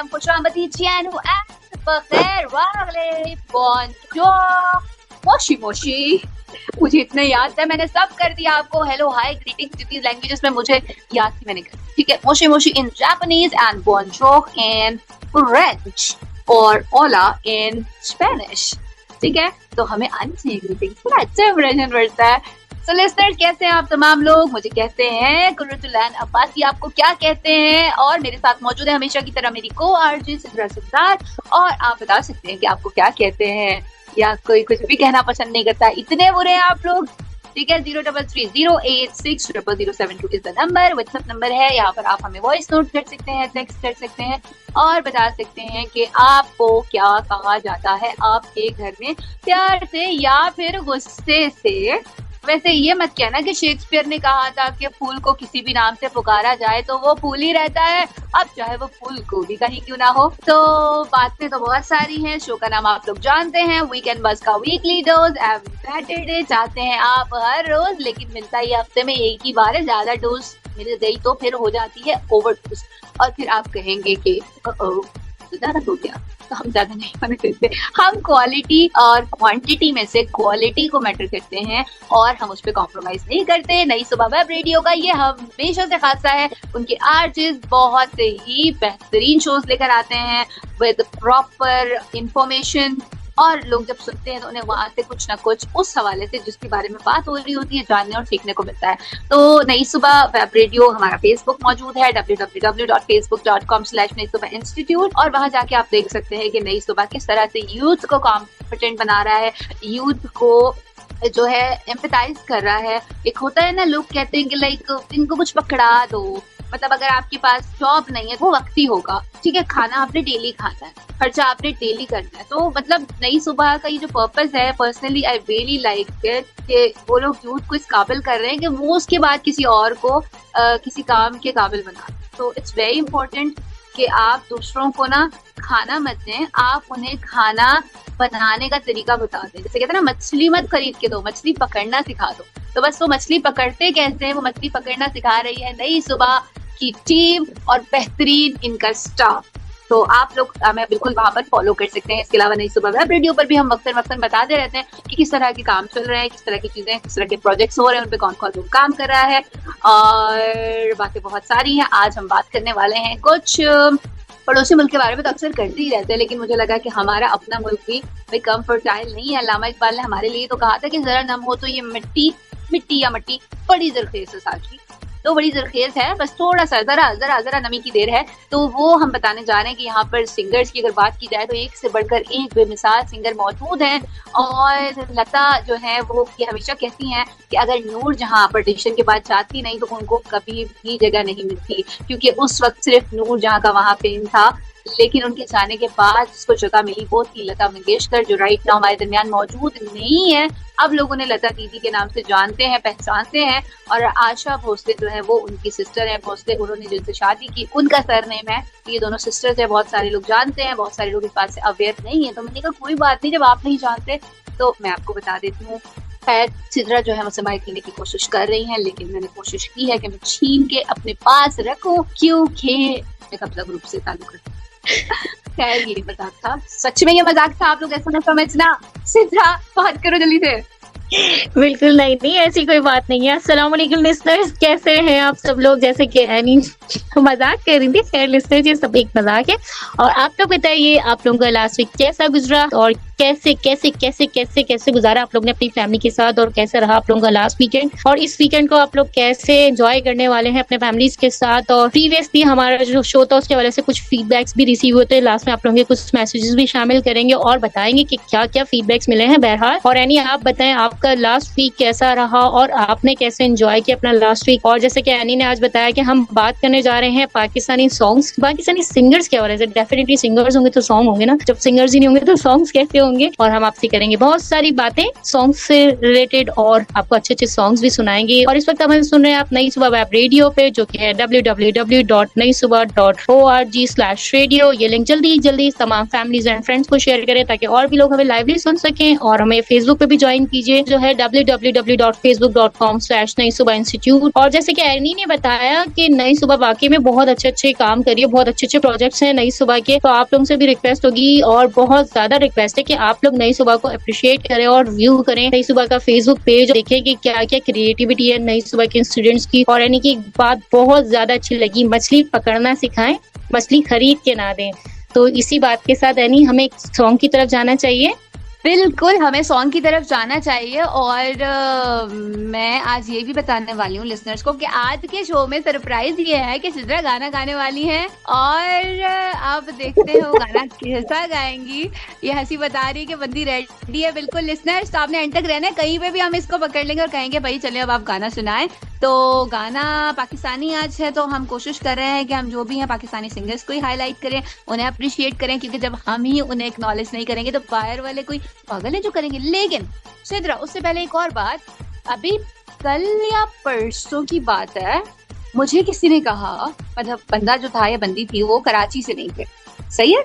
सलाम, खुशामदी, चैन बखैर वाले बोंजोर, मोशी मोशी। मुझे इतने याद है, मैंने सब कर दिया आपको। हेलो, हाय, ग्रीटिंग्स, जितनी लैंग्वेजेस में मुझे याद थी मैंने कर, ठीक है। मोशी मोशी इन जापानीज एंड बोंजोर इन फ्रेंच और ओला इन स्पेनिश, ठीक है। तो हमें आनी चाहिए ग्रीटिंग्स, बड़ा अच्छा इंप्रेशन पड़ता है। So listeners, कैसे हैं आप तमाम लोग? मुझे कहते हैं कुर्रतुलैन अब्बासी, आपको क्या कहते हैं? और मेरे साथ मौजूद है हमेशा की तरह मेरी को आरजे सिद्रा सरदार। और आप बता सकते हैं कि आपको क्या कहते हैं, या कोई कुछ भी कहना पसंद नहीं करता, इतने बुरे हैं आप लोग, ठीक है। 0330860007 is the number, WhatsApp number है। यहाँ पर आप हमें वॉइस नोट कर सकते हैं, टेक्स्ट कर सकते हैं और बता सकते हैं कि आपको क्या कहा जाता है आपके घर में, प्यार से या फिर गुस्से से। वैसे ये मत कहना कि शेक्सपियर ने कहा था कि फूल को किसी भी नाम से पुकारा जाए तो वो फूल ही रहता है, अब चाहे वो फूल गोभी का ही क्यों ना हो। तो बातें तो बहुत सारी हैं। शो का नाम आप लोग जानते हैं, वीकेंड बस का वीकली डोज एवरी सैटरडे। चाहते हैं आप हर रोज, लेकिन मिलता ही हफ्ते में एक ही बार है। ज्यादा डोज मिल गई तो फिर हो जाती है ओवरडोज, और फिर आप कहेंगे कि ज्यादा हो गया। तो हम ज्यादा नहीं माने करते, हम क्वालिटी और क्वांटिटी में से क्वालिटी को मैटर करते हैं और हम उस पर कॉम्प्रोमाइज नहीं करते। नई सुबह वेब रेडियो का ये हमेशा से खासा है, उनके आर्टिस्ट बहुत ही बेहतरीन शोज लेकर आते हैं विद प्रॉपर इंफॉर्मेशन, और लोग जब सुनते हैं तो उन्हें वहां से कुछ ना कुछ उस हवाले से जिसके बारे में बात हो रही होती है जानने और सीखने को मिलता है। तो नई सुबह वेब रेडियो, हमारा फेसबुक मौजूद है www.facebook.com/नई-सुबह-इंस्टीट्यूट, और वहां जाके आप देख सकते हैं कि नई सुबह किस तरह से यूथ को कॉम्पिटेंट बना रहा है, यूथ को जो है एम्पैथाइज कर रहा है। एक होता है ना, लोग कहते हैं कि लाइक इनको कुछ पकड़ा दो, मतलब अगर आपके पास जॉब नहीं है वो वक्ती होगा, ठीक है, खाना आपने डेली खाना है, खर्चा आपने डेली करना है। तो मतलब नई सुबह का ये जो पर्पस है, personally I really like it, कि वो लोग यूथ को इस काबिल कर रहे हैं कि वो उसके बाद किसी और को किसी काम के काबिल बना। तो इट्स वेरी इंपॉर्टेंट कि आप दूसरों को ना खाना मत दें, आप उन्हें खाना बनाने का तरीका बता दें। जैसे कहते हैं ना, मछली मत खरीद के दो, मछली पकड़ना सिखा दो। तो बस वो मछली पकड़ते कैसे हैं, वो मछली पकड़ना सिखा रही है नई सुबह की टीम और बेहतरीन इनका स्टाफ। तो आप लोग हमें बिल्कुल वहां पर फॉलो कर सकते हैं। इसके अलावा नई सुबह वेब रेडियो पर भी हम वक्तन बताते रहते हैं कि किस तरह के काम चल रहे हैं, किस तरह की चीजें, किस तरह के प्रोजेक्ट्स हो रहे हैं, उन पे कौन कौन लोग काम कर रहा है, और बातें बहुत सारी हैं। आज हम बात करने वाले हैं कुछ पड़ोसी मुल्क के बारे में, तो अक्सर करते ही रहते हैं, लेकिन मुझे लगा कि हमारा अपना मुल्क भी भाई कम फर्टाइल नहीं है। अल्लामा इकबाल ने हमारे लिए तो कहा था कि जरा नम हो तो ये मिट्टी बड़ी जरखेज है साथी, तो बड़ी जरखेज है, बस थोड़ा सा जरा नमी की देर है। तो वो हम बताने जा रहे हैं कि यहाँ पर सिंगर्स की अगर बात की जाए तो एक से बढ़कर एक बेमिसाल सिंगर मौजूद हैं। और लता जो है वो ये हमेशा कहती हैं कि अगर नूर जहाँ पार्टीशन के बाद जाती नहीं तो उनको कभी भी जगह नहीं मिलती, क्योंकि उस वक्त सिर्फ नूर जहाँ का वहाँ पेन था, लेकिन उनके जाने के बाद जिसको जगह मिली वो थी लता मंगेशकर, जो राइट नाउ हमारे दरमियान मौजूद नहीं है। अब लोग उन्हें लता दीदी के नाम से जानते हैं, पहचानते हैं। और आशा भोसले जो है वो उनकी सिस्टर है, भोसले उन्होंने जिनसे शादी की उनका सरनेम है। ये दोनों सिस्टर्स है, बहुत सारे लोग जानते हैं, बहुत सारे लोग इस बात से अवेयर नहीं है। तो मैंने कहा कोई बात नहीं, जब आप नहीं जानते तो मैं आपको बता देती हूँ। खैर, सिद्रा जो है मुझसे माइक लेने की कोशिश कर रही हैं, लेकिन मैंने कोशिश की है कि मैं छीन के अपने पास रखूं, क्योंकि मैं कब्जा ग्रुप से ताल्लुक रखती हूँ। खैर, ये मजाक था, सच में ये मजाक था, आप लोग ऐसा ना समझना। सिद्रा, बात करो जल्दी से। बिल्कुल नहीं, ऐसी कोई बात नहीं है। अस्सलाम वालेकुम लिसनर्स, कैसे हैं आप सब लोग? जैसे कि एनी मजाक कर रही थी, खैर लिसनर्स ये सब एक मजाक है। और आप लोग बताइए आप लोगों का लास्ट वीक कैसा गुजरा, और कैसे कैसे कैसे कैसे कैसे गुजारा आप लोग ने अपनी फैमिली के साथ, और कैसे रहा आप लोगों का लास्ट वीकेंड, और इस वीकेंड को आप लोग कैसे एंजॉय करने वाले हैं अपने फैमिलीज के साथ। और प्रीवियसली हमारा जो शो था उसके वजह से कुछ फीडबैक्स भी रिसीव होते हैं, लास्ट में आप लोगों के कुछ मैसेजेस भी शामिल करेंगे और बताएंगे कि क्या क्या फीडबैक्स मिले हैं बहरहाल। और एनी आप बताएं आपका लास्ट वीक कैसा रहा और आपने कैसे एंजॉय किया अपना लास्ट वीक। और जैसे कि एनी ने आज बताया कि हम बात करने जा रहे हैं पाकिस्तानी सॉन्ग्स, पाकिस्तानी सिंगर्स के बारे में। डेफिनेटली सिंगर्स होंगे तो सॉन्ग होंगे ना, जब सिंगर्स ही नहीं होंगे तो सॉन्ग्स कैसे होंगे। और हम आपसे करेंगे बहुत सारी बातें सॉन्ग से रिलेटेड, और आपको अच्छे अच्छे सॉन्ग्स भी सुनाएंगे। और इस वक्त हमें सुन रहे हैं आप नई सुबह वेब रेडियो पे, जो कि है www.naisubah.org/radio। ये लिंक जल्दी तमाम फैमिलीज एंड फ्रेंड्स को शेयर करें ताकि और भी लोग हमें लाइवली सुन सकें। और हमें फेसबुक पे भी ज्वाइन कीजिए, जो है www.facebook.com/नई सुबह इंस्टीट्यूट। और जैसे कि एनी ने बताया कि नई सुबह वाकई में बहुत अच्छे काम करी है, बहुत अच्छे प्रोजेक्ट्स हैं नई सुबह के। तो आप लोगों से भी रिक्वेस्ट होगी और बहुत ज्यादा रिक्वेस्ट है कि आप लोग नई सुबह को अप्रिशिएट करें और व्यू करें। नई सुबह का फेसबुक पेज देखें कि क्या क्या क्रिएटिविटी है नई सुबह के स्टूडेंट्स की। और यानी कि बात बहुत ज्यादा अच्छी लगी, मछली पकड़ना सिखाएं, मछली खरीद के ना दें। तो इसी बात के साथ यानी हमें एक सॉन्ग की तरफ जाना चाहिए। बिल्कुल, हमें सॉन्ग की तरफ जाना चाहिए। और मैं आज ये भी बताने वाली हूँ लिसनर्स को कि आज के शो में सरप्राइज ये है कि सिद्रा गाना गाने वाली है और आप देखते हो गाना कैसा गाएंगी। ये हंसी बता रही है कि बंदी रेडी है। बिल्कुल लिसनर्स, तो आपने एंड तक रहना है, कहीं पे भी हम इसको पकड़ लेंगे और कहेंगे भाई चलिए अब आप गाना सुनाएं। तो गाना पाकिस्तानी आज है, तो हम कोशिश कर रहे हैं कि हम जो भी हैं पाकिस्तानी सिंगर्स को ही हाईलाइट करें, उन्हें अप्रिशिएट करें, क्योंकि जब हम ही उन्हें एक्नॉलेज नहीं करेंगे तो बाहर वाले कोई पागल है जो करेंगे। लेकिन सिद्रा, उससे पहले एक और बात, अभी कल या परसों की बात है, मुझे किसी ने कहा, मतलब बंदा जो था या बंदी थी वो कराची से नहीं थे, सही है,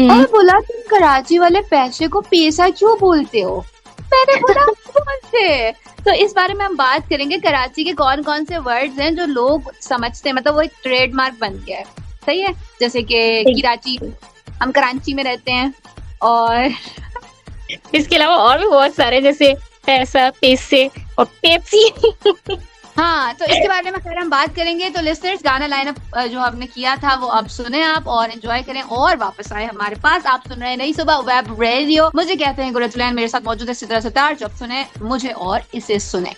और बोला तुम कराची वाले पैसे को पैसा क्यों बोलते हो। मैंने बोला बोलते। तो इस बारे में हम बात करेंगे, कराची के कौन कौन से वर्ड्स हैं जो लोग समझते हैं, मतलब वो एक ट्रेडमार्क बन गया है, सही है। जैसे कि कराची, हम कराची में रहते हैं, और इसके अलावा और भी बहुत सारे जैसे पैसा, पैसे और पेप्सी। हाँ, तो इसके बारे में खैर हम बात करेंगे। तो लिसनर्स, गाना लाइनअप जो हमने किया था वो अब सुने आप और एंजॉय करें और वापस आए हमारे पास। आप सुन रहे हैं नई सुबह वेब रेडियो। मुझे कहते हैं गुरजलैन, मेरे साथ मौजूद है सिद्रा सत्तार। जब सुने मुझे और इसे सुने।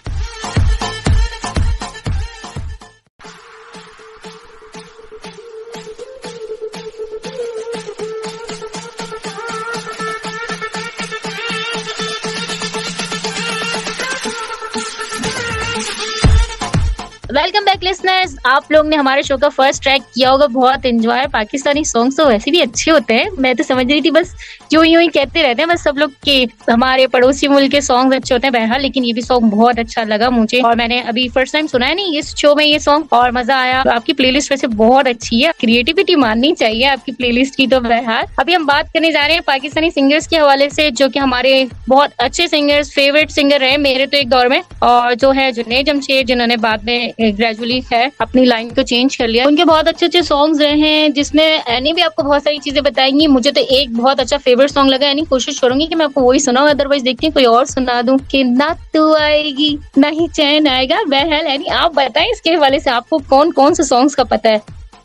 वेलकम बैक लिसनर्स, आप लोग ने हमारे शो का फर्स्ट ट्रैक किया होगा, बहुत एंजॉय। पाकिस्तानी सॉन्ग्स तो वैसे भी अच्छे होते हैं, मैं तो समझ रही थी बस यूं ही कहते रहते हैं बस सब लोग कि हमारे पड़ोसी मुल्क के सॉन्ग्स अच्छे होते हैं। बहरहाल लेकिन ये भी सॉन्ग बहुत अच्छा लगा मुझे, और मैंने अभी फर्स्ट टाइम सुना है नहीं इस शो में ये सॉन्ग, और मजा आया। तो आपकी प्लेलिस्ट वैसे बहुत अच्छी है, क्रिएटिविटी माननी चाहिए आपकी प्लेलिस्ट की। तो बहरहाल अभी हम बात करने जा रहे हैं पाकिस्तानी सिंगर्स के हवाले से, जो कि हमारे बहुत अच्छे सिंगर्स, फेवरेट सिंगर रहे मेरे तो एक दौर में, और जो है जुनैद जमशेद, जिन्होंने बाद में ग्रेजुअली अपनी लाइन को चेंज कर लिया। उनके बहुत अच्छे सॉन्ग्स रहे हैं, जिसमें एनी भी आपको बहुत सारी चीजें बताएंगी। मुझे तो एक बहुत अच्छा फेवरेट सॉन्ग लगा, यानी कोशिश करूंगी कि मैं आपको वही सुनाऊं, अदरवाइज देखते हैं कोई और सुना दूं कि ना तू आएगी ना ही चैन आएगा। बहरहाल यानी आप बताएं इसके हवाले से आपको कौन कौन से सॉन्ग्स का पता है।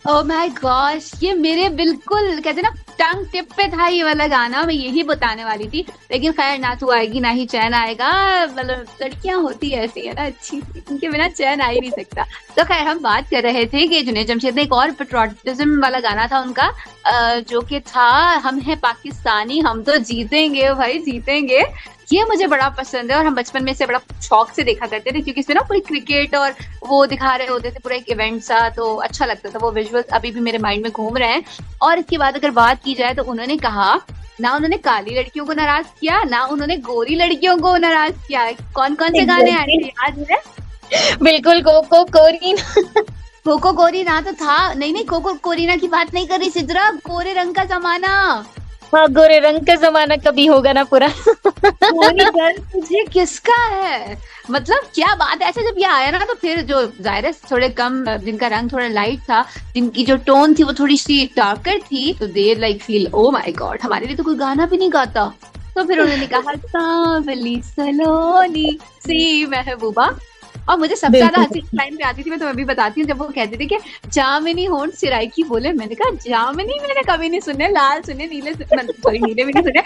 ओह माय गॉश, ये मेरे बिल्कुल कहते ना टंग टिप पे था ये वाला गाना, मैं यही बताने वाली थी। लेकिन खैर, ना तू आएगी ना ही चैन आएगा, मतलब लड़कियां होती है ऐसी है ना, अच्छी, इनके बिना चैन आ ही नहीं सकता। तो खैर हम बात कर रहे थे कि जुनैद जमशेद ने एक और पेट्रोटिज्म वाला गाना था उनका, जो कि था हम हैं पाकिस्तानी, हम तो जीतेंगे भाई जीतेंगे। ये मुझे बड़ा पसंद है और हम बचपन में से बड़ा शौक से देखा करते थे, क्योंकि इसमें ना पूरी क्रिकेट और वो दिखा रहे होते थे, पूरा एक इवेंट सा, तो अच्छा लगता था। वो विजुअल्स अभी भी मेरे माइंड में घूम रहे हैं। और इसके बाद अगर बात की जाए तो उन्होंने कहा, ना उन्होंने काली लड़कियों को नाराज किया, ना उन्होंने गोरी लड़कियों को नाराज किया। कौन कौन से गाने याद है? बिल्कुल, कोको कोरीना। कोको कोरीना तो था, नहीं कोको कोरीना की बात नहीं कर रही सिद्रा, गोरे रंग का जमाना। हाँ, गोरे रंग का जमाना कभी होगा ना पूरा। तुझे किसका है, मतलब क्या बात है। ऐसे जब ये आया ना तो फिर जो जाहिर है थोड़े कम, जिनका रंग थोड़ा लाइट था, जिनकी जो टोन थी वो थोड़ी सी डार्कर थी, तो they like feel oh my God, हमारे लिए तो कोई गाना भी नहीं गाता। तो फिर उन्होंने कहा सांवली सलोनी सी महबूबा। और मुझे सबसे ज्यादा हंसी टाइम पे आती थी, मैं तुम्हें भी बताती हूँ, जब वो कहते थे कि जामिनी होंठ सिराइकी बोले। मैंने कहा जामिनी मैंने कभी नहीं सुने, लाल सुने, नीले सॉरी नीले भी नहीं सुने।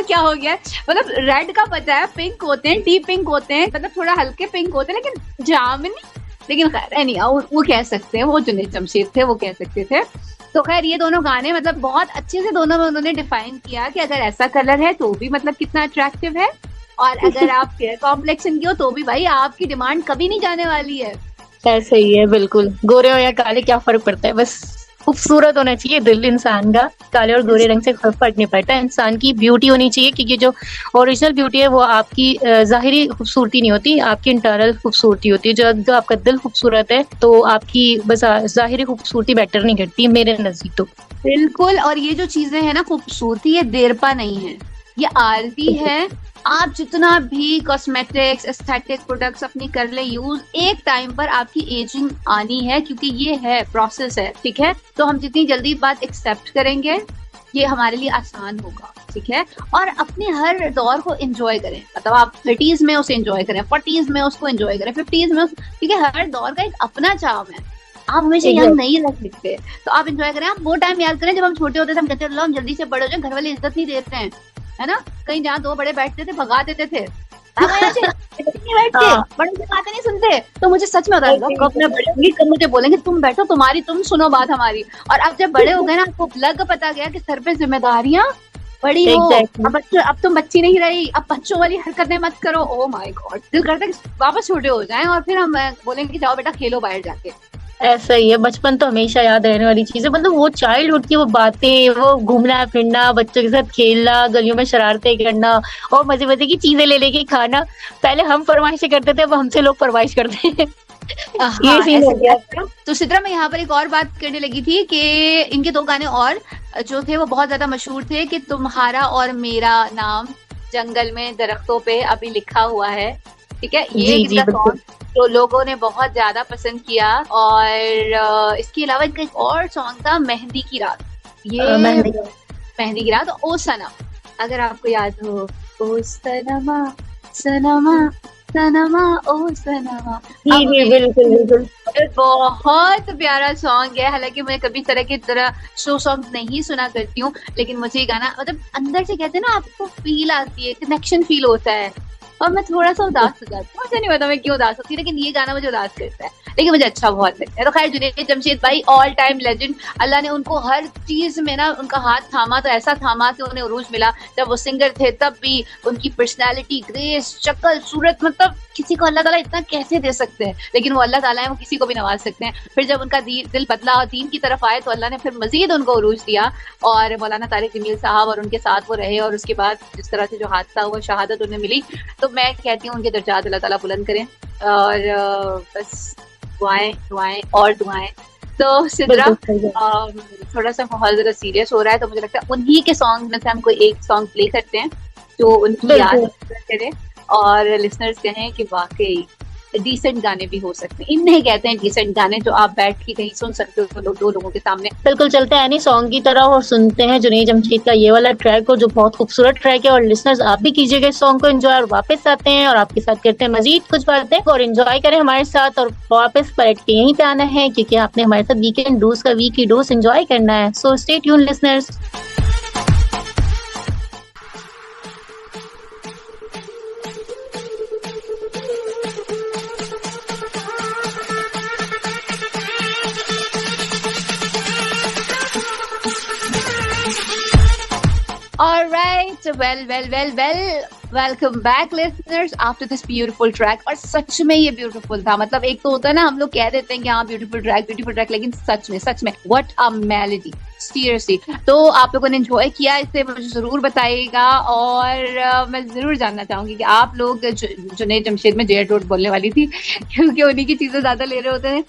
क्या हो गया, मतलब रेड का पता है, पिंक होते हैं, डीप पिंक होते हैं, मतलब थोड़ा हल्के पिंक होते हैं, लेकिन जामिनी। लेकिन खैर नहीं, वो कह सकते हैं, वो जुनैद जमशेद थे, वो कह सकते थे। तो खैर ये दोनों गाने मतलब बहुत अच्छे से दोनों में उन्होंने डिफाइन किया कि अगर ऐसा कलर है तो भी मतलब कितना अट्रैक्टिव है, और अगर आप फेयर कॉम्प्लेक्शन की हो तो भी भाई आपकी डिमांड कभी नहीं जाने वाली है। ऐसा ही है, बिल्कुल। गोरे हो या काले क्या फर्क पड़ता है, बस खूबसूरत होना चाहिए दिल इंसान का। काले और गोरे रंग से फर्क नहीं पड़ता, इंसान की ब्यूटी होनी चाहिए, क्योंकि जो ओरिजिनल ब्यूटी है वो आपकी जाहिरी खूबसूरती नहीं होती, आपकी इंटरनल खूबसूरती होती है। जो आपका दिल खूबसूरत है तो आपकी बस जाहिरी खूबसूरती मैटर नहीं करती मेरे नजदीक तो। बिल्कुल, और ये जो चीजें हैं ना, खूबसूरती ये देरपा नहीं है, ये आरती है। आप जितना भी कॉस्मेटिक्स एस्थेटिक प्रोडक्ट्स अपनी कर ले यूज, एक टाइम पर आपकी एजिंग आनी है, क्योंकि ये है प्रोसेस है, ठीक है। तो हम जितनी जल्दी बात एक्सेप्ट करेंगे ये हमारे लिए आसान होगा, ठीक है। और अपने हर दौर को एंजॉय करें, मतलब आप 30s में उसे एंजॉय करें, 40s में उसको एंजॉय करें, 50s में, ठीक है। हर दौर का एक अपना चाव है, आप हमेशा यंग नहीं रह सकते, तो आप एंजॉय करें। आप वो टाइम याद करें जब हम छोटे होते थे, हम कहते थे हम जल्दी से बड़े हो जाए, घर वाले इज्जत नहीं देते हैं, है ना। कहीं जहाँ दो बड़े बैठते थे भगा देते थे, बैठते बड़े से बातें नहीं सुनते। तो मुझे सच में होता है कब मैं बड़े होंगी, कब मुझे बोलेंगे तुम बैठो, तुम सुनो बात हमारी। और अब जब बड़े हो गए ना, आपको लग पता गया कि सर पे जिम्मेदारियां बड़ी हो। अब तुम बच्ची नहीं रही, अब बच्चों वाली हरकतें मत करो। ओ माय गॉड, दिल करता है कि वापस छोटे हो जाएं और फिर हम बोलेंगे कि जाओ बेटा खेलो बाहर जाके। ऐसा ही है, बचपन तो हमेशा याद रहने वाली चीज है। मतलब वो चाइल्डहुड की वो बातें, वो घूमना फिरना, बच्चों के साथ खेलना, गलियों में शरारतें करना और मजे मजे की चीजें ले लेके खाना। पहले हम फरमाइशें करते थे, अब हमसे लोग फरमाइश करते हैं। ये सीन हो गया। तो सिद्रा, मैं यहाँ पर एक और बात करने लगी थी कि इनके 2 गाने और जो थे वो बहुत ज्यादा मशहूर थे, कि तुम्हारा और मेरा नाम जंगल में दरख्तों पे अभी लिखा हुआ है, ठीक है। ये सॉन्ग तो लोगों ने बहुत ज्यादा पसंद किया। और इसके अलावा इनका एक और सॉन्ग था मेहंदी की रात। ये मेहंदी की रात, ओ सनम, अगर आपको याद हो, ओ सनमा सनमा सनमा ओ सनमा। बिल्कुल बहुत प्यारा सॉन्ग है। हालांकि मैं कभी तरह की शो सॉन्ग नहीं सुना करती हूँ, लेकिन मुझे ये गाना मतलब अंदर से कहते हैं ना, आपको फील आती है, कनेक्शन फील होता है, और मैं थोड़ा सा उदास हो जाती हूँ। मुझे नहीं पता मैं क्यों उदास होती हूँ, लेकिन ये गाना मुझे उदास करता है, लेकिन मुझे अच्छा बहुत लगता है। तो खैर, जुनैद जमशेद भाई ऑल टाइम लेजेंड। अल्लाह ने उनको हर चीज में ना उनका हाथ थामा, तो ऐसा थामा कि उन्हें उरूज मिला। जब वो सिंगर थे तब भी उनकी पर्सनैलिटी, ग्रेस, शक्ल, सूरत, मतलब किसी को अल्लाह ताला इतना कैसे दे सकते हैं, लेकिन वो अल्लाह ताला है, वो किसी को भी नवाज सकते हैं। फिर जब उनका दिल बदला और दीन की तरफ आए, तो अल्लाह ने फिर मजीद उनको उरूज दिया, और मौलाना तारिक जमील साहब और उनके साथ वो रहे। और उसके बाद जिस तरह से जो हादसा हुआ, शहादत उन्हें मिली, तो मैं कहती हूँ उनके दर्जात अल्लाह ताला बुलंद करें। और बस दुआएं और दुआएं। तो सिद्रा, थोड़ा सा माहौल जरा सीरियस हो रहा है, तो मुझे लगता है उन्हीं के सॉन्ग में से हम कोई एक सॉन्ग प्ले करते हैं जो उनकी याद करें, और लिसनर्स कहें कि वाकई डिसेंट गाने भी हो सकते हैं। इन्हें कहते हैं डिसेंट गाने, जो आप बैठ के कहीं सुन सकते हो दो लोगों के सामने। बिल्कुल, चलते हैं सॉन्ग की तरह और सुनते हैं जुनैद जमशेद का ये वाला ट्रैक हो, जो बहुत खूबसूरत ट्रैक है। और लिसनर्स, आप भी कीजिएगा इस सॉन्ग को एंजॉय, और वापस आते हैं और आपके साथ करते हैं मजीद कुछ बातें, और एंजॉय करें हमारे साथ। और वापस पलट के यहीं पे आना है, क्योंकि आपने हमारे साथ वीकेंड डोज का वीकली डोज एंजॉय करना है। So stay tune listeners. Alright, well, welcome back listeners after this beautiful track। और सच में ये ब्यूटीफुल था। मतलब एक तो होता है ना, हम लोग कह देते हैं कि हाँ ब्यूटीफुल ट्रैक, लेकिन सच में what a melody, seriously। तो आप लोगों ने एंजॉय किया, इससे मुझे जरूर बताइएगा। और मैं जरूर जानना चाहूंगी कि आप लोग, जुनैद जमशेद में जेड रोड बोलने वाली थी क्योंकि उन्हीं की चीजें ज्यादा ले रहे होते हैं,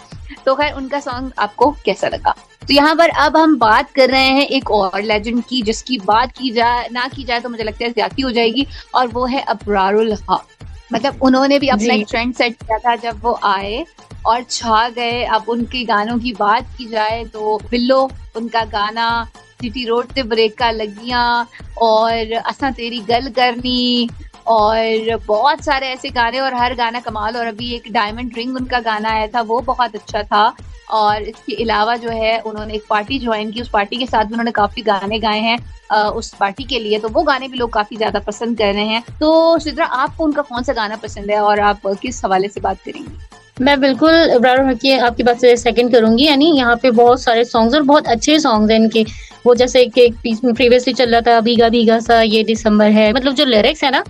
तो खैर उनका सॉन्ग आपको कैसा लगा। तो यहाँ पर अब हम बात कर रहे हैं एक और लेजेंड की, जिसकी बात की जाए तो मुझे लगता है ज्यादती हो जाएगी, और वो है अबरारुल हक। मतलब उन्होंने भी अपना एक ट्रेंड सेट किया था जब वो आए और छा गए। अब उनके गानों की बात की जाए तो बिल्लो, उनका गाना सिटी रोड ते ब्रेका लगियां, और असा तेरी गल करनी, और बहुत सारे ऐसे गाने, और हर गाना कमाल। और अभी एक डायमंड रिंग उनका गाना आया था, वो बहुत अच्छा था। और इसके अलावा जो है, उन्होंने एक पार्टी ज्वाइन की, उस पार्टी के साथ भी उन्होंने काफी गाने गाए हैं उस पार्टी के लिए, तो वो गाने भी लोग काफी ज्यादा पसंद कर रहे हैं। तो सिद्रा, आपको उनका कौन सा गाना पसंद है और आप किस हवाले से बात करेंगी? मैं बिल्कुल अबरारुल हक की आपकी बात से सेकंड करूंगी। यानी यहाँ पे बहुत सारे सॉन्ग्स और बहुत अच्छे सॉन्ग्स हैं इनके। वो जैसे कि प्रीवियसली चल रहा था, भीगा भीगा सा ये दिसंबर है, मतलब जो लिरिक्स है ना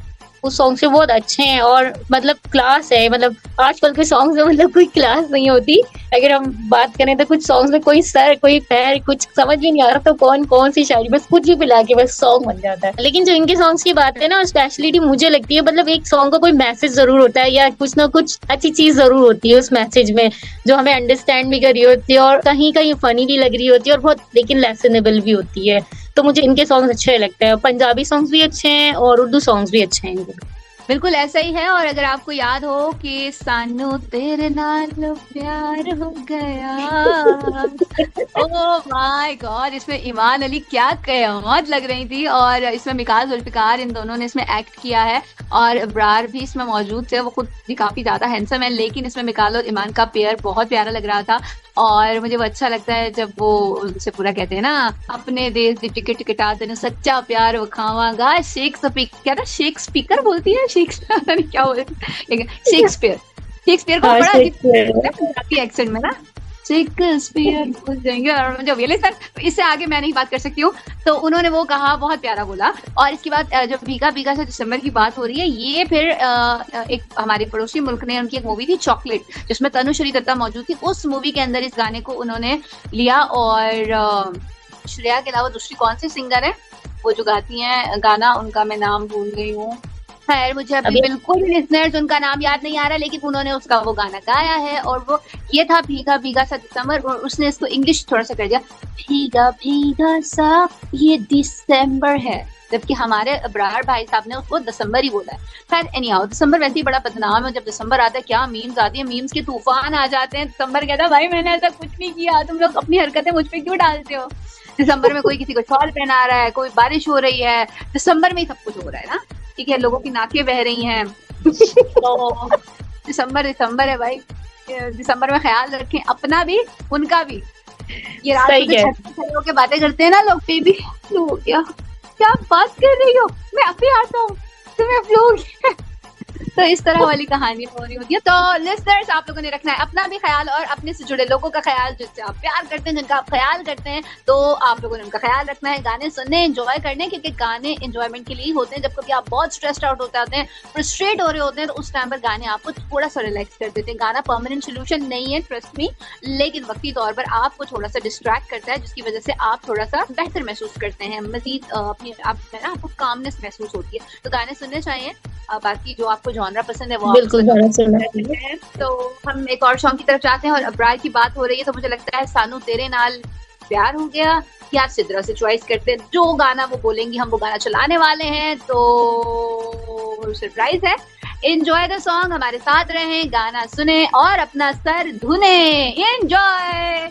उस सॉन्ग से बहुत अच्छे हैं, और मतलब क्लास है। मतलब आजकल के सॉन्ग्स में मतलब कोई क्लास नहीं होती। अगर हम बात करें तो कुछ सॉन्ग्स में कोई सर कोई पैर, कुछ समझ भी नहीं आ रहा तो कौन सी शायरी, बस कुछ भी पिला के बस सॉन्ग बन जाता है। लेकिन जो इनके सॉन्ग्स की बात है ना, स्पेशलिटी मुझे लगती है, मतलब एक सॉन्ग का कोई मैसेज जरूर होता है, या कुछ ना कुछ अच्छी चीज जरूर होती है उस मैसेज में, जो हमें अंडरस्टैंड भी कर रही होती है, और कहीं कहीं फनी भी लग रही होती है, और बहुत लेकिन लेसनेबल भी होती है। तो मुझे इनके सॉन्ग्स अच्छे लगते हैं। पंजाबी सॉन्ग्स भी अच्छे हैं और उर्दू सॉन्ग्स भी अच्छे हैं इनके। बिल्कुल ऐसा ही है। और अगर आपको याद हो कि सानू तेरे नाल प्यार हो गया, ओह माय गॉड, इसमें ईमान अली क्या कयामत लग रही थी। और इसमें मिकाल जुल्फिकार, इन दोनों ने इसमें एक्ट किया है और अब्रार भी इसमें मौजूद थे। वो खुद भी काफी ज्यादा हैंडसम है, लेकिन इसमें मिकाल और ईमान का पेयर बहुत प्यारा लग रहा था। और मुझे वो अच्छा लगता है जब वो उनसे पूरा कहते हैं ना, अपने देश की टिकट कटा देना सच्चा प्यार वखावांगा। शेख स्पीकर बोलती है, शेक्सपियर क्या बोलती है, शेक्सपियर को बड़ा पंजाबी एक्सेंट में ना, शेक्सपियर बोल जाएंगे। और मुझे रियली सर इससे आगे मैं नहीं बात कर सकती हूँ। तो उन्होंने वो कहा, बहुत प्यारा बोला। और इसके बाद जब भीगा भीगा से दिसंबर की बात हो रही है, ये फिर एक हमारे पड़ोसी मुल्क ने, उनकी एक मूवी थी चॉकलेट, जिसमें तनुश्री दत्ता मौजूद थी। उस मूवी के अंदर इस गाने को उन्होंने लिया। और श्रेया के अलावा दूसरी कौन सी सिंगर है वो जो गाती हैं गाना, उनका मैं नाम भूल गई हूँ। खैर मुझे अभी बिल्कुल लिसनर्स उनका नाम याद नहीं आ रहा, लेकिन उन्होंने उसका वो गाना गाया है। और वो ये था भीगा भीगा सा दिसंबर, और उसने इसको इंग्लिश थोड़ा सा कर दिया, भीगा भीगा सा ये दिसंबर है, जबकि हमारे अब्रार भाई साहब ने उसको दिसंबर ही बोला है। खैर एनीहाउ, दिसंबर वैसे ही बड़ा बदनाम है। जब दिसंबर आता है क्या मीम्स आती है, मीम्स के तूफान आ जाते हैं। दिसंबर कहता है भाई मैंने ऐसा कुछ नहीं किया, तुम लोग अपनी हरकतें मुझ पे क्यों डालते हो। दिसंबर में कोई किसी को शॉल पहना रहा है, कोई बारिश हो रही है, दिसंबर में ही सब कुछ हो रहा है ना, ठीक है, लोगों की नाकें बह रही हैं। तो दिसंबर है भाई, दिसंबर में ख्याल रखें अपना भी उनका भी। ये रात को छत पे बातें करते हैं ना लोग, बेबी फ्लू हो गया, क्या बात कर रही हो, मैं अभी आता हूँ, तुम्हें फ्लू हो गया। तो इस तरह वाली कहानी हो रही होती है। तो लिसनर्स आप लोगों ने रखना है अपना भी ख्याल और अपने से जुड़े लोगों का ख्याल, जिससे आप प्यार करते हैं, जिनका आप ख्याल करते हैं, तो आप लोगों ने उनका ख्याल रखना है। गाने सुनने, एंजॉय करने, क्योंकि गाने एंजॉयमेंट के लिए होते हैं। जब कभी आप बहुत स्ट्रेस्ड आउट होते हैं, फ्रस्ट्रेट हो रहे होते हैं, तो उस टाइम पर गाने आपको थोड़ा सा रिलैक्स कर देते हैं। गाना परमानेंट सोल्यूशन नहीं है, ट्रस्ट मी, लेकिन वक्ती तौर पर आपको थोड़ा सा डिस्ट्रैक्ट करता है, जिसकी वजह से आप थोड़ा सा बेहतर महसूस करते हैं, मजीद अपनी आपको कामनेस महसूस होती है। तो गाने सुनने चाहिए। बाकी जो आपको जॉनरा पसंद है वो बिल्कुल है। तो हम एक और सॉन्ग की तरफ जाते हैं। और अब्रार की बात हो रही है, तो मुझे लगता है सानू तेरे नाल प्यार हो गया या सिद्रा से चॉइस करते हैं। जो गाना वो बोलेंगी हम वो गाना चलाने वाले हैं, तो सरप्राइज है। एंजॉय द सॉन्ग, हमारे साथ रहें, गाना सुने और अपना सर धुने। एंजॉय।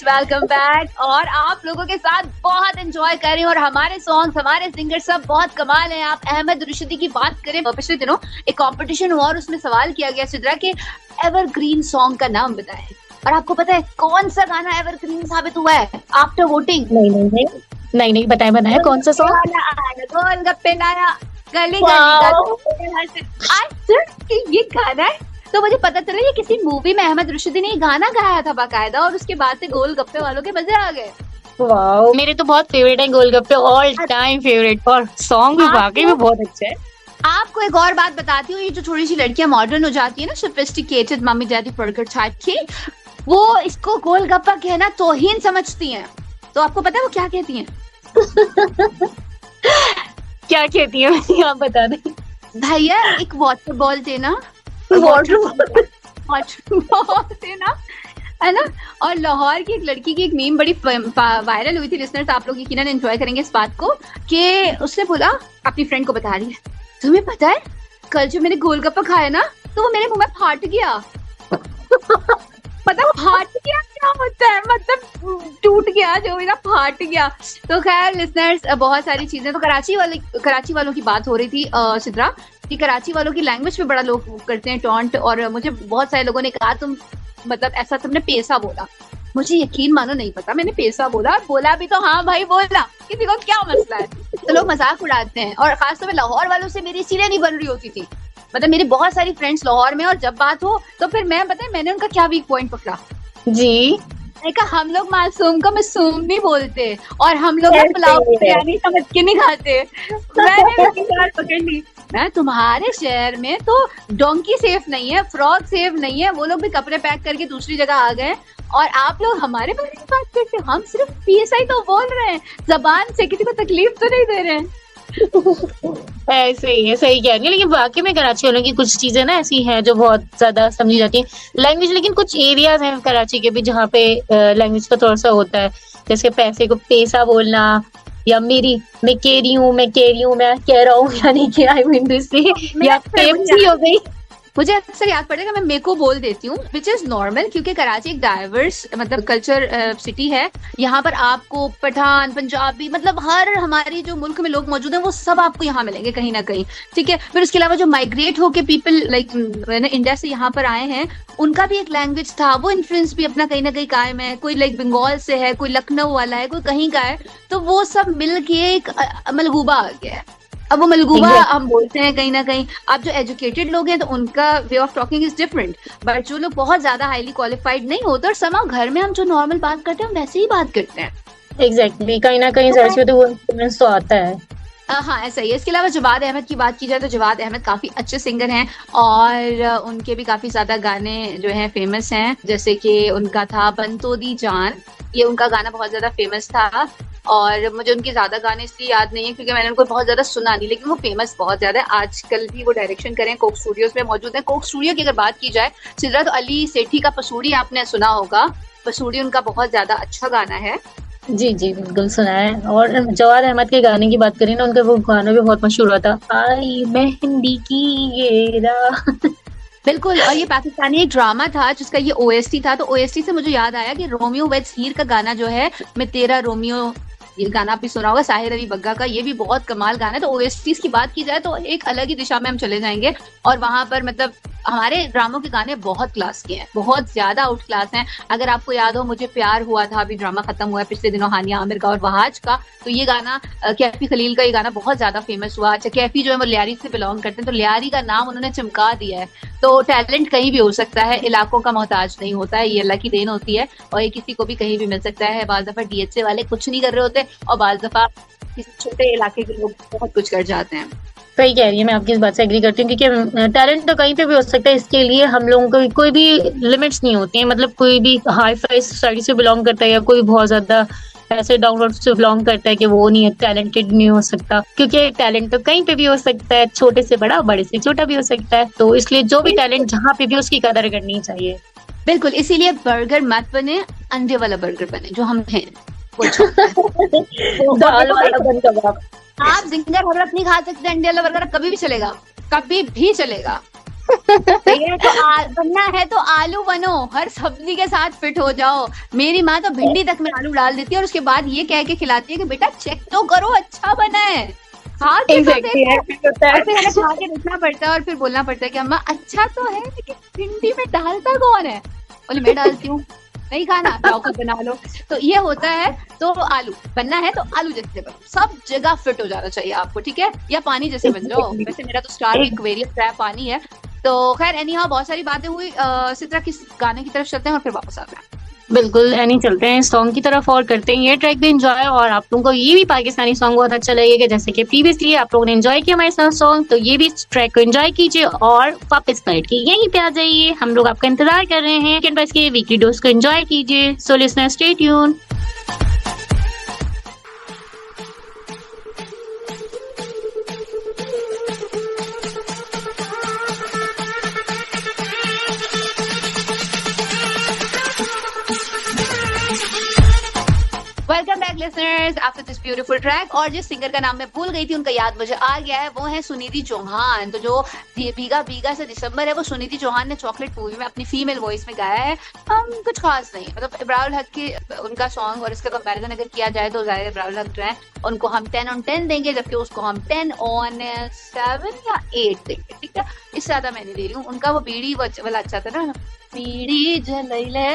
Welcome back. और आप लोगों के साथ बहुत एंजॉय कर रहे हैं और हमारे सॉन्ग्स, हमारे सिंगर सब बहुत कमाल हैं। आप अहमद रुशिदी की बात करें, पिछले दिनों एक कंपटीशन हुआ और उसमें सवाल किया गया सिद्रा के एवरग्रीन सॉन्ग का नाम बताएं। और आपको पता है कौन सा गाना एवरग्रीन साबित हुआ है आफ्टर वोटिंग? नहीं बताए कौन सा सॉन्ग? गोलगप्पे लाया गली गली, ये गाना है। तो मुझे पता चला ये किसी मूवी में अहमद रुशिदी ने गाना गाया था बाकायदा, और उसके बाद से गोलगप्पे वालों के मजे आ गए। वाओ, मेरे तो बहुत फेवरेट है गोलगप्पे, ऑल टाइम फेवरेट, और सॉन्ग भी वाकई में बहुत अच्छे हैं। आपको एक और बात बताती हूँ, ये जो थोड़ी सी लड़कियां मॉडर्न हो जाती है ना, सोफिस्टिकेटेड मम्मी डैडी पढ़कर टाइप की, वो इसको गोलगप्पा कहना तौहीन समझती हैं। तो आपको पता है वो क्या कहती हैं? क्या कहती हैं आप बता दें। भैया एक वाटर बॉल देना, वाटर बॉल देना, है ना। और लाहौर की एक लड़की की एक मीम बड़ी वायरल हुई थी, लिसनर्स आप लोग यकीनन एंजॉय करेंगे इस बात को, कि उसने बोला अपनी फ्रेंड को बता रही है, तुम्हें पता है कल जो मैंने गोलगप्पा खाया ना, तो वो मेरे मुंह में फाट गया। मतलब फाट गया क्या होता है, मतलब टूट गया, जो मेरा फाट गया। तो खैर लिसनर्स बहुत सारी चीजें। तो कराची वालों की बात हो रही थी सिद्रा कि कराची वालों की लैंग्वेज पे बड़ा लोग करते हैं टॉन्ट। और मुझे बहुत सारे लोगों ने कहा तुम मतलब ऐसा तुमने पैसा बोला। मुझे यकीन मानो नहीं पता मैंने पैसा बोला भी तो हाँ भाई बोला, किसी को क्या मसला है। तो लोग मजाक उड़ाते हैं। और खासतौर पर लाहौर वालों से मेरी इसीलिए नहीं बन रही होती थी, मतलब मेरी बहुत सारी फ्रेंड्स लाहौर में, और जब बात हो तो फिर मैंने उनका क्या वीक पॉइंट पकड़ा जी। कहा हम लोग मासूम को मासूम नहीं बोलते, और हम लोग पुलाव बिरयानी समझ के नहीं खाते। मैंने पकड़ ली, मैं तुम्हारे शहर में तो डोंकी सेफ नहीं है, फ्रॉग सेफ नहीं है, वो लोग भी कपड़े पैक करके दूसरी जगह आ गए और आप लोग हमारे बारे में बात करते हैं। हम सिर्फ पीएसआई तो बोल रहे हैं, जबान से किसी को तकलीफ तो नहीं दे रहे हैं। ऐसे ही है, सही कह रही है। लेकिन वाकई में कराची वालों की कुछ चीजें ना ऐसी हैं जो बहुत ज्यादा समझी जाती हैं लैंग्वेज, लेकिन कुछ एरियाज हैं कराची के भी जहाँ पे लैंग्वेज का थोड़ा सा होता है, जैसे पैसे को पैसा बोलना, या मेरी मैं कह रही हूँ, मैं कह रही हूँ, मैं कह रहा हूँ, यानी कि आई मीन टू से, या पेप्सी हो गई। मुझे अक्सर याद पड़ेगा, मैं मेरे को बोल देती हूँ, विच इज नॉर्मल, क्योंकि कराची एक डाइवर्स मतलब कल्चर सिटी है। यहाँ पर आपको पठान, पंजाबी, मतलब हर हमारी जो मुल्क में लोग मौजूद हैं वो सब आपको यहाँ मिलेंगे कहीं ना कहीं, ठीक है। फिर उसके अलावा जो माइग्रेट होके पीपल लाइक इंडिया से यहाँ पर आए हैं, उनका भी एक लैंग्वेज था, वो इन्फ्लुएंस भी अपना कहीं ना कहीं कायम है। कोई लाइक बंगाल से है, कोई लखनऊ वाला है, कोई कहीं का है, तो वो सब मिल के एक मलगूबा आ गया है। अब वो मलगूबा हम बोलते हैं कहीं ना कहीं। अब जो एजुकेटेड लोग हैं तो उनका way of talking is different, but जो लोग बहुत ज्यादा हाईली क्वालिफाइड नहीं होते और समां घर में हम जो नॉर्मल बात करते हैं हम वैसे ही बात करते हैं। एग्जैक्टली, कहीं ना कहीं जैसे तो वो इन्फ्लुएंस तो आता है। हाँ ऐसा ही है। इसके अलावा जवाद अहमद की बात की जाए तो जवाद अहमद काफी अच्छे सिंगर हैं और उनके भी काफी ज्यादा गाने जो हैं फेमस हैं, जैसे कि उनका था बंतो दी जान, ये उनका गाना बहुत ज्यादा फेमस था। और मुझे उनके ज्यादा गाने इसलिए याद नहीं है क्योंकि मैंने उनको बहुत ज्यादा सुना नहीं, लेकिन वो फेमस बहुत ज्यादा है। आजकल भी वो डायरेक्शन करें कोक स्टूडियोज में मौजूद है। कोक स्टूडियो की अगर बात की जाए, सिदरत अली सेठी का पसूड़ी आपने सुना होगा, पसूड़ी उनका बहुत ज्यादा अच्छा गाना है। जी जी बिल्कुल सुना है। और जवाद अहमद के गाने की बात करें ना, उनका वो गाना भी बहुत मशहूर हुआ था, आई मेहंदी की ये राह। बिल्कुल। और ये पाकिस्तानी एक ड्रामा था जिसका ये ओएसटी था, तो ओएसटी से मुझे याद आया कि रोमियो वेड्स हीर का गाना जो है, मैं तेरा रोमियो, ये गाना आपने सुना होगा साहिर अली बग्गा का, ये भी बहुत कमाल गाना है। तो ओएसटीज की बात की जाए तो एक अलग ही दिशा में हम चले जाएंगे और वहां पर मतलब हमारे ड्रामों के गाने बहुत क्लास के हैं, बहुत ज्यादा आउट क्लास हैं। अगर आपको याद हो मुझे प्यार हुआ था, अभी ड्रामा खत्म हुआ है पिछले दिनों, हानिया आमिर का और वहाज का, तो ये गाना कैफी खलील का ये गाना बहुत ज्यादा फेमस हुआ। अच्छा कैफी जो है वो लियारी से बिलोंग करते हैं, तो लियारी का नाम उन्होंने चमका दिया है। तो टैलेंट कहीं भी हो सकता है, इलाकों का मोहताज नहीं होता है, ये अल्लाह की देन होती है और ये किसी को भी कहीं भी मिल सकता है। बाज़ दफा डीएचए वाले कुछ नहीं कर रहे होते और बाज़ दफा किसी छोटे इलाके के लोग बहुत कुछ कर जाते हैं। सही कह रही है, मैं आपकी इस बात से एग्री करती हूँ, क्योंकि टैलेंट तो कहीं पे भी हो सकता है। इसके लिए हम लोगों को कोई भी लिमिट्स नहीं होती हैं। मतलब कोई भी हाई फाई सोसाइटी से बिलोंग करता है या कोई बहुत ज्यादा ऐसे डाउन से बिलोंग करता है कि वो नहीं है टैलेंटेड नहीं हो सकता, क्योंकि टैलेंट तो कहीं पे भी हो सकता है, छोटे से बड़ा, बड़े से छोटा भी हो सकता है। तो इसलिए जो भी टैलेंट जहाँ पे भी उसकी कदर करनी चाहिए। बिल्कुल, इसीलिए बर्गर मत बने, अंडे वाला बर्गर बने जो हम हैं। दाल वाला बन कबाब। आप जिंगर हजरत नहीं खा सकते, अंडे वाला बर्गर कभी भी चलेगा, कभी भी चलेगा। तो बनना है तो आलू बनो, हर सब्जी के साथ फिट हो जाओ। मेरी माँ तो भिंडी तक में आलू डाल देती है और उसके बाद ये कह के खिलाती है कि बेटा चेक तो करो अच्छा बना है, खा के देखना पड़ता है और फिर बोलना पड़ता है कि अम्मा अच्छा तो है लेकिन भिंडी में डालता कौन है, बोले मैं डालती हूँ, नहीं खाना जाओ खुद बना लो। तो ये होता है। तो आलू बनना है तो आलू जैसे बनो, सब जगह फिट हो जाना चाहिए आपको, ठीक है, या पानी जैसे बन जाओ। वैसे मेरा तो स्टार एक्वेरियम है, पानी है। तो खैर एनी हाउ बहुत सारी बातें हुई। सित्रा किस गाने की तरफ चलते हैं और फिर वापस आते हैं? बिल्कुल एनी चलते हैं सॉन्ग की तरफ और करते हैं ये ट्रैक भी एंजॉय। और आप लोगों को ये भी पाकिस्तानी सॉन्ग बहुत अच्छा लगेगा, जैसे कि प्रीवियसली आप लोगों ने एंजॉय किया हमारे साथ सॉन्ग, तो ये भी ट्रैक को एंजॉय कीजिए और वापस बैठ के यहीं पे आ जाइए। हम लोग आपका इंतजार कर रहे हैं। वीकेंड बस के वीकली डोज को एंजॉय कीजिए। So listener stay tune. Welcome back listeners after this beautiful track. और जिस सिंगर का नाम मैं भूल गई थी उनका याद मुझे आ गया है, वो है सुनिधि चौहान। तो जो भीगा भीगा से दिसंबर है वो सुनिधि चौहान ने चॉकलेट मूवी में अपनी फीमेल वॉइस में गाया है। कुछ खास नहीं, मतलब इब्राहिम हक की उनका सॉन्ग और इसका कंपैरिजन अगर किया जाए तो ज़ाहिर इब्राहिम हक जो है उनको हम 10 on 10 देंगे, जबकि उसको हम 10 on 7 या 8 देंगे, ठीक है, इससे ज्यादा मैं नहीं दे रही हूँ। उनका वो बीड़ी वाला अच्छा था ना, बीड़ी जलैले,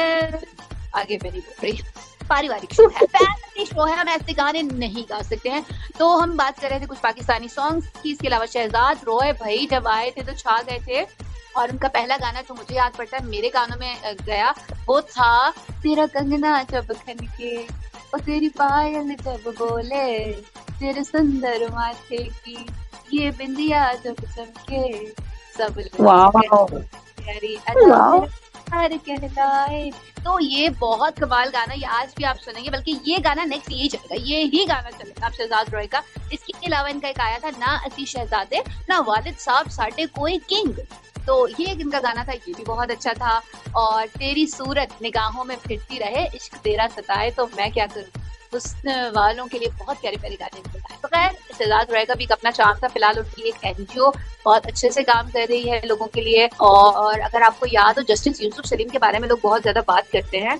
आगे मैं नहीं बोल रही, पारिवारिक शो है, फैमिली शो है, हम ऐसे गाने नहीं गा सकते हैं। तो हम बात कर रहे थे कुछ पाकिस्तानी सॉन्ग्स की। इसके अलावा शहजाद रॉय भाई जब आए थे तो छा गए थे और उनका पहला गाना जो मुझे याद पड़ता है मेरे कानों में गया वो था तेरा कंगना जब खनके और तेरी पायल जब बोले तेरे सुंदर माथे की ये बिंदिया जब चमके सब लोग वाओ प्यारी वाओ अदा कहलाए। तो ये बहुत कमाल गाना, ये आज भी आप सुनेंगे, बल्कि ये गाना नेक्स्ट यही चलेगा, ये ही गाना चलेगा आप शहजाद रॉय का। इसके अलावा इनका एक आया था ना असी शहजादे ना वालिद साहब साढ़े कोई किंग, तो ये इनका गाना था, ये भी बहुत अच्छा था। और तेरी सूरत निगाहों में फिरती रहे इश्क तेरा सताए तो मैं क्या करूं, हुस्न वालों के लिए बहुत प्यारे प्यारे गाने निकलता है। तो खैर शहजाद रॉय का भी अपना चार्म था। फिलहाल उनकी एक एनजीओ बहुत अच्छे से काम कर रही है लोगों के लिए। और अगर आपको याद हो, जस्टिस यूसुफ सलीम के बारे में लोग बहुत ज्यादा बात करते हैं,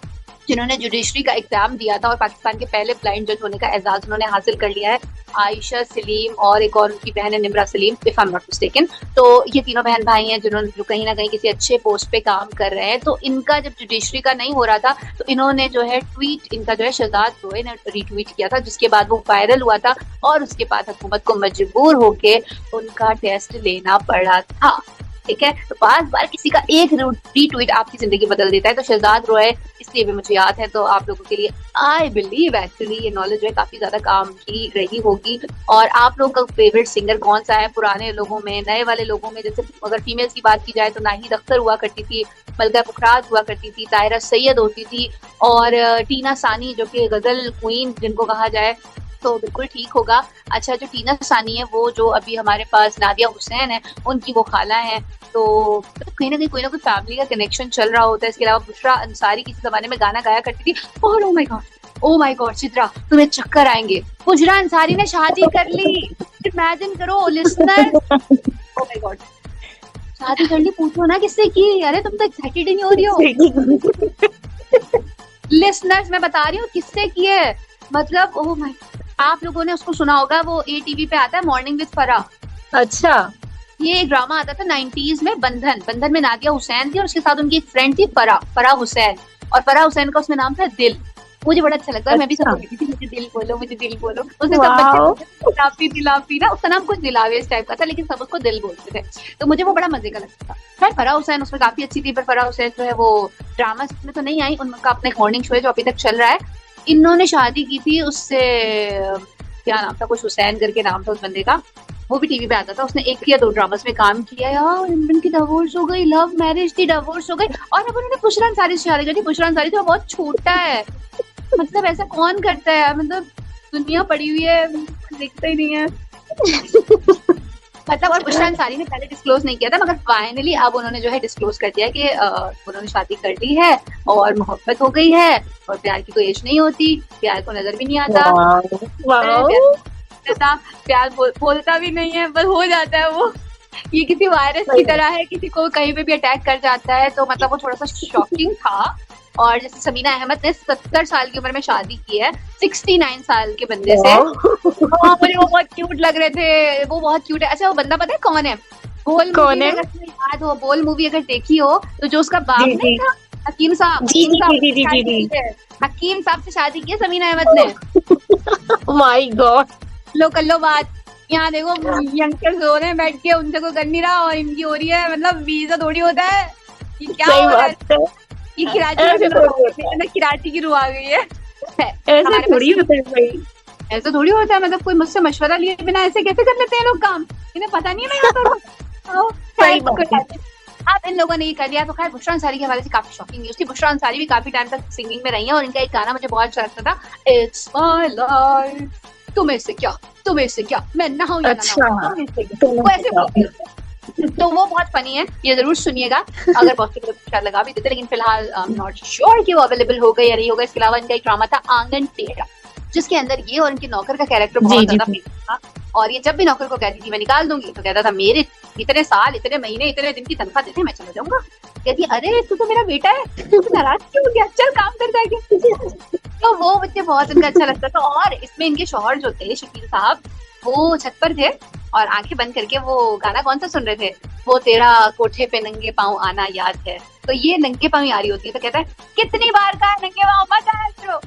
जिन्होंने जुडिशरी का एग्जाम दिया था और पाकिस्तान के पहले ब्लाइंड जज होने का एजाज उन्होंने हासिल कर लिया है। आयशा सलीम और एक और उनकी बहन है Nimra Salim, if I am not mistaken. तो ये तीनों बहन भाई हैं जिन्होंने जो कहीं ना कहीं किसी अच्छे पोस्ट पे काम कर रहे हैं। तो इनका जब जुडिशरी का नहीं हो रहा था तो इन्होंने जो है ट्वीट, इनका जो है शहजाद रॉय ने रीट्वीट किया था, जिसके बाद वो वायरल हुआ था और उसके बाद हुकूमत को मजबूर होके उनका टेस्ट लेना पड़ा था। ठीक है, तो बार किसी का एक रीट्वीट आपकी जिंदगी बदल देता है। तो शहजाद रॉय इसलिए भी मुझे याद है, तो आप लोगों के लिए आई बिलीव एक्चुअली ये नॉलेज है काफी ज्यादा काम की रही होगी। और आप लोगों का फेवरेट सिंगर कौन सा है, पुराने लोगों में, नए वाले लोगों में? जैसे अगर फीमेल्स की बात की जाए तो नाहिद अख्तर हुआ करती थी, मलका पुखराज हुआ करती थी, तायरा सैयद होती थी, और टीना सानी जो कि गजल क्वीन जिनको कहा जाए, तो बिल्कुल ठीक होगा। अच्छा, जो टीना सानी है वो जो अभी हमारे पास नादिया हुसैन है उनकी वो खाला है, तो कहीं ना कहीं कोई ना कोई फैमिली का कनेक्शन चल रहा होता है। इसके अलावा बुशरा अंसारी किसी जमाने में गाना गाया करती थी, और ओ माय गॉड चित्रा तुम्हें चक्कर आएंगे, बुशरा अंसारी ने शादी कर ली। इमेजिन करो लिसनर, ओ माय गॉड शादी कर ली, पूछो ना किससे की, अरे तुम तो एक्साइटेड ही नहीं हो रही हो। लिसनर्स मैं बता रही हूँ किससे की है, मतलब ओह माय, आप लोगों ने उसको सुना होगा, वो ATV पे आता है मॉर्निंग विद फराह। अच्छा, ये एक ड्रामा आता था 90s में, बंधन में नादिया हुसैन थी और उसके साथ उनकी एक फ्रेंड थी फराह हुसैन, और फराह हुसैन का उसमें नाम था दिल। मुझे बड़ा अच्छा लगता है, मैं भी सबको कहती थी मुझे दिल बोलो मुझे दिल बोलो। उसने सब बच्चे दिलापी ना, उसका नाम कुछ दिलावेश टाइप का था लेकिन सब उसको दिल बोलते थे, तो मुझे वो बड़ा मजे का लगता था। खैर फराह हुसैन उसमें काफी अच्छी थी, पर फराह हुसैन जो है वो ड्रामा में तो नहीं आई, उनका अपना एक मॉर्निंग शो है जो अभी तक चल रहा है। इन्होंने शादी की थी उससे, क्या नाम था, कुछ हुसैन करके नाम था उस बंदे का, वो भी टीवी पे आता था। उसने 1 या 2 ड्रामास में काम किया यार, इनकी डिवोर्स हो गई, लव मैरिज थी, डिवोर्स हो गई, और अब उन्होंने बुशरा अंसारी से शादी करी। बुशरा अंसारी तो बहुत छोटा है, मतलब ऐसा कौन करता है, मतलब दुनिया पड़ी हुई है, देखता ही नहीं है। मतलब और बुशरा अंसारी ने पहले डिस्क्लोज नहीं किया था, मगर फाइनली अब उन्होंने जो है डिस्क्लोज कर दिया कि उन्होंने शादी कर ली है और मोहब्बत हो गई है, और प्यार की कोई एज नहीं होती, प्यार को नजर भी नहीं आता, प्यार बोलता भी नहीं है, बस हो जाता है वो। ये किसी वायरस की तरह है, किसी को कहीं पे भी अटैक कर जाता है, तो मतलब वो थोड़ा सा शॉकिंग था। और जैसे समीना अहमद ने 70 साल की उम्र में शादी की है 69 साल के बंदे से, मुझे वो बहुत क्यूट लग रहे थे, वो बहुत क्यूट है। अच्छा वो बंदा पता है कौन है? बोल, कौन है? याद हो बोल मूवी अगर देखी हो तो जो उसका बाप नहीं था हकीम साहब, हकीम साहब से शादी की है समीना अहमद ने। माय गॉड, लो कर लो बात, यहाँ देखो यंगस्टर्स हो रहे हैं बैठ के, उनसे कोई कर नहीं रहा और इनकी हो रही है, मतलब वीजा थोड़ी होता है, ये क्या हो रहा है? ये किराची की रूह आ गई है, ऐसे थोड़ी होता है भाई, ऐसा थोड़ी होता है, मतलब कोई मुझसे मशवरा लिए बिना ऐसे कैसे कर लेते हैं लोग काम, इन्हें पता नहीं है मैं क्या करूँ। अब इन लोगों ने ये कर लिया। तो खैर बुशरा अंसारी के हवाले से काफी शॉकिंग न्यूज़ थी। बुशरा अंसारी भी काफी टाइम तक सिंगिंग में रही है और इनका एक गाना मुझे बहुत अच्छा लगता था, इट्स माय लाइफ, तुम्हें से क्या मैं नहाऊं या ना नहाऊं, वो ऐसे तो वो बहुत फनी है, ये जरूर सुनिएगा अगर पॉसिबल शायद लगा भी देते, लेकिन फिलहाल आई एम नॉट श्योर कि वो अवेलेबल होगा या नहीं होगा। इसके अलावा इनका एक ड्रामा था आंगन टेढ़ा, जिसके अंदर ये और इनके नौकर का कैरेक्टर बहुत ज्यादा फेमस था, और ये जब भी नौकर को कहती थी मैं निकाल दूंगी तो कहता था मेरे इतने साल इतने महीने इतने दिन की तनख्वाह देते मैं चला जाऊंगा। कहती अरे तू तो मेरा बेटा है, तू नाराज क्यों हो गया, चल काम कर जाएगी। तो वो मुझे बहुत इनका अच्छा लगता था। और इसमें इनके शौहर जो थे शकील साहब, वो छत पर थे और आंखें बंद करके वो गाना कौन सा सुन रहे थे, वो तेरा कोठे पे नंगे पाँव आना याद है। तो ये नंगे पाँव आ रही होती है तो कहता है कितनी बार का नंगे पाँव मत आया करो।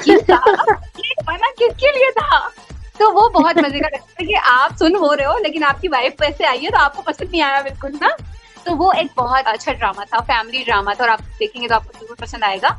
ये गाना किसके लिए था? तो वो बहुत मजे का लगता है कि आप सुन हो रहे हो लेकिन आपकी वाइफ ऐसे आई है तो आपको पसंद नहीं आया बिल्कुल ना। तो वो एक बहुत अच्छा ड्रामा था, फैमिली ड्रामा था, और आप देखेंगे तो आपको जरूर पसंद आएगा।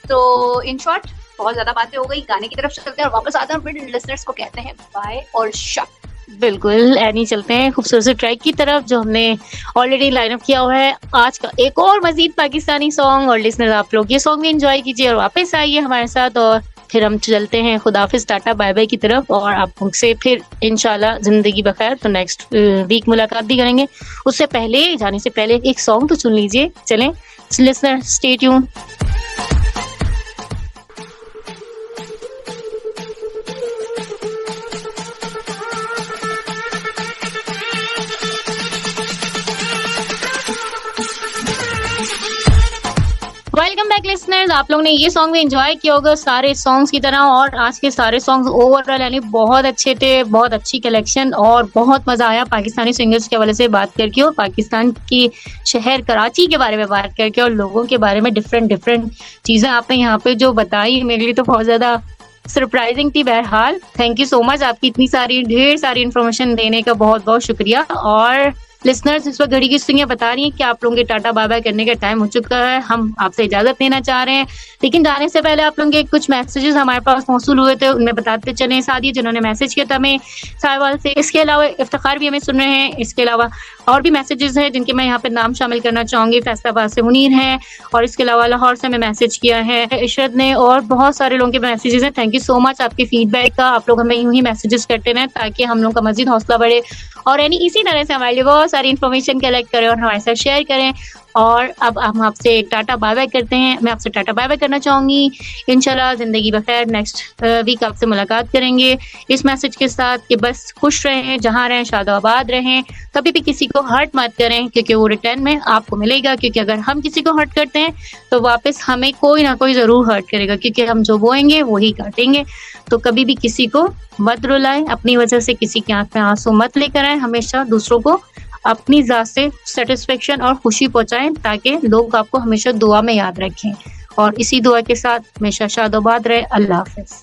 तो इन शॉर्ट बहुत ज्यादा बातें हो गई, गाने की तरफ चलते हैं और वापस आते हैं फिर लिसनर्स को कहते हैं बाय और शट। बिल्कुल, एनी चलते हैं खूबसूरत से ट्रैक की तरफ जो हमने ऑलरेडी लाइन अप किया हुआ है आज का एक और मज़ीद पाकिस्तानी सॉन्ग। और लिसनर्स आप लोग ये सॉन्ग भी एन्जॉय कीजिए और वापस आइए हमारे साथ, और फिर हम चलते हैं खुदाफिज़ टाटा बाय बाय की तरफ, और आप मुझसे फिर इंशाल्लाह ज़िंदगी बखैर तो नेक्स्ट वीक मुलाकात भी करेंगे। उससे पहले जाने से पहले एक सॉन्ग तो सुन लीजिए। चलें listener, stay tune. Welcome back listeners, आप लोगों ने ये सॉन्ग भी एंजॉय किया होगा सारे सॉन्ग्स की तरह, और आज के सारे सॉन्ग्स ओवरऑल यानी बहुत अच्छे थे, बहुत अच्छी कलेक्शन और बहुत मजा आया पाकिस्तानी सिंगर्स के हवाले से बात करके, और पाकिस्तान की शहर कराची के बारे में बात करके, और लोगों के बारे में डिफरेंट चीजें आपने यहाँ पे जो बताई, मेरे लिए तो बहुत ज्यादा सरप्राइजिंग थी। बहरहाल थैंक यू सो मच, आपकी इतनी सारी ढेर सारी इन्फॉर्मेशन देने का बहुत बहुत शुक्रिया। और लिसनर्स, इस वक्त घड़ी की सुइयां बता रही हैं कि आप लोगों के टाटा बाय बाय करने का टाइम हो चुका है। हम आपसे इजाजत लेना चाह रहे हैं, लेकिन जाने से पहले आप लोगों के कुछ मैसेजेस हमारे पास मौसूल हुए थे, उनमें बताते चले। सादिया जिन्होंने मैसेज किया था हमें साहिवाल से, इसके अलावा इफ्तिखार भी हमें सुन रहे हैं, इसके अलावा और भी मैसेजेस हैं जिनके मैं यहाँ पे नाम शामिल करना चाहूंगी। फैसलाबाद से मुनीर हैं, और इसके अलावा लाहौर से हमें मैसेज किया है इशरत ने, और बहुत सारे लोगों के मैसेजेस हैं। थैंक यू सो मच आपके फीडबैक का। आप लोग हमें यूं ही मैसेजेस करते रहें ताकि हम लोगों का मजीद हौसला बढ़े, और यानी इसी तरह से हमारे लिए बहुत सारी इन्फॉर्मेशन कलेक्ट करें और हमारे साथ शेयर करें। और अब हम आपसे टाटा बाय बाय करते हैं। मैं आपसे टाटा बाय बाय करना चाहूंगी। इंशाल्लाह जिंदगी बखैर नेक्स्ट वीक आपसे मुलाकात करेंगे इस मैसेज के साथ कि बस खुश रहें, जहाँ रहें शादाबाद रहें, कभी भी किसी को हर्ट मत करें, क्योंकि वो रिटर्न में आपको मिलेगा। क्योंकि अगर हम किसी को हर्ट करते हैं तो वापस हमें कोई ना कोई जरूर हर्ट करेगा, क्योंकि हम जो बोएंगे वही काटेंगे। तो कभी भी किसी को मत रुलाएं, अपनी वजह से किसी की आंख में आंसू मत लेकर आए। हमेशा दूसरों को अपनी जात से सेटिस्फेक्शन और खुशी पहुंचाएं, ताकि लोग आपको हमेशा दुआ में याद रखें। और इसी दुआ के साथ हमेशा शादोबाद रहे। अल्लाह हाफिज।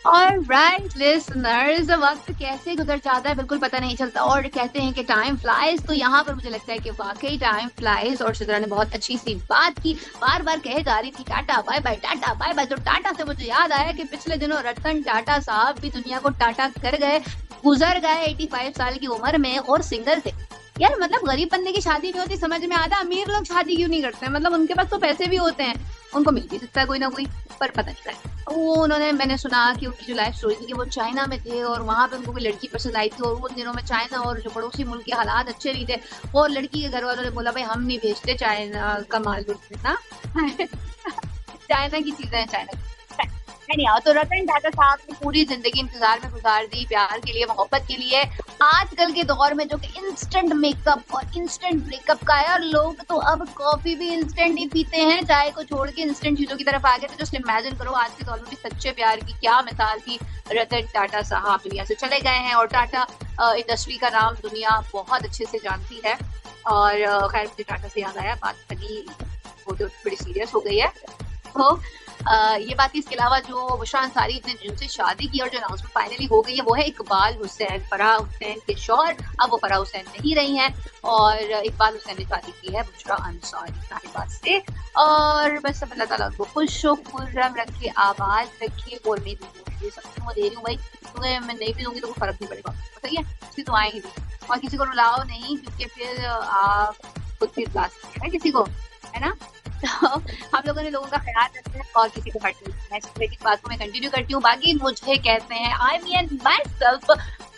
ऑलराइट लिसनर्स, वक्त कैसे गुजर जाता है बिल्कुल पता नहीं चलता, और कहते हैं कि टाइम फ्लाइज, तो यहाँ पर मुझे लगता है कि वाकई टाइम फ्लाइज। और सिद्रा ने बहुत अच्छी सी बात की, बार बार कहे जा रही थी tata bye bye, tata bye bye. तो टाटा से मुझे याद आया कि पिछले दिनों रतन टाटा साहब भी दुनिया को टाटा कर गए, गुजर गए 85 साल की उम्र में, और सिंगर थे यार। मतलब गरीब बंदे की शादी नहीं होती, समझ में आता अमीर लोग शादी क्यों नहीं करते हैं। मतलब उनके पास तो पैसे भी होते हैं, उनको मिल भी सकता है कोई ना कोई, पर पता नहीं लगता। वो उन्होंने, मैंने सुना कि उनकी जो लाइफ स्टोरी थी कि वो चाइना में थे और वहां पे उनको कोई लड़की पसंद आई थी, और उन दिनों में चाइना और जो पड़ोसी मुल्क के हालात अच्छे नहीं थे, और लड़की के घर वालों ने बोला भाई हम नहीं भेजते चाइना का माल ना चाइना की चीजें हैं, चाइना नहीं आओ। तो रतन टाटा साहब ने पूरी जिंदगी इंतजार में गुजार दी, प्यार के लिए, मोहब्बत के लिए। आजकल के दौर में जो कि इंस्टेंट मेकअप और इंस्टेंट ब्रेकअप का है, और लोग तो अब कॉफी भी इंस्टेंट ही पीते हैं, चाय को छोड़ के इंस्टेंट चीजों की तरफ आ गए। तो जस्ट इमेजिन करो आज के दौर में भी सच्चे प्यार की क्या मिसाल थी। रतन टाटा साहब दुनिया से चले गए हैं, और टाटा इंडस्ट्री का नाम दुनिया बहुत अच्छे से जानती है। और खैर मुझे टाटा से याद आया, बात अभी वो तो बड़ी सीरियस हो गई है। तो ये बात की, इसके अलावा जो बुशरा अंसारी ने जिनसे शादी की और जो अनाउंसमेंट फाइनली हो गई है वो है इकबाल हुसैन, फराह हुसैन के शौहर। अब वो फराह हुसैन नहीं रही हैं, और इकबाल हुसैन ने शादी की है बुशरा अंसारी साहिबा से। और बस अब अल्लाह ताला उनको खुश हो, खुर्रम रखे, आबाद रखे। और मेरी सब मैं दे रही हूँ भाई, तुम्हें मैं नहीं भी दूंगी तो कोई फर्क नहीं पड़ेगा, सही है। उसकी दुआएं ही दी, और किसी को रुलाओ नहीं, क्योंकि फिर आप खुद भी क्लास है किसी को, है ना। तो हम लोगों ने लोगों का ख्याल रखना है और किसी को हर्ट नहीं करना है। इस तरह की बात को मैं कंटिन्यू करती हूँ। बाकी मुझे कहते हैं I mean myself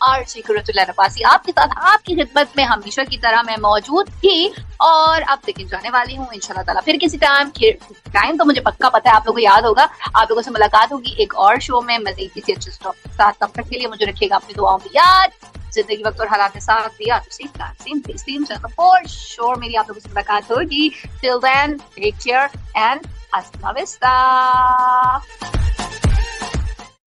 RJ Qurratullah Nawasi, आपके साथ आपकी खिदमत में हमेशा की तरह मैं मौजूद थी, और अब तक जाने वाली हूँ इंशाल्लाह ताला फिर किसी टाइम तो मुझे पक्का पता है आप लोगों को याद होगा, आप लोगों से मुलाकात होगी एक और शो में मज़ीद किसी अच्छे स्टॉप के साथ। तब तक के लिए मुझे रखिएगा अपनी दुआओं में याद। जिंदगी वक्त और हालात के साथ दिया तो फॉर श्योर मेरी आप लोगों से मुलाकात होगी। Till then take care and हasta la vista।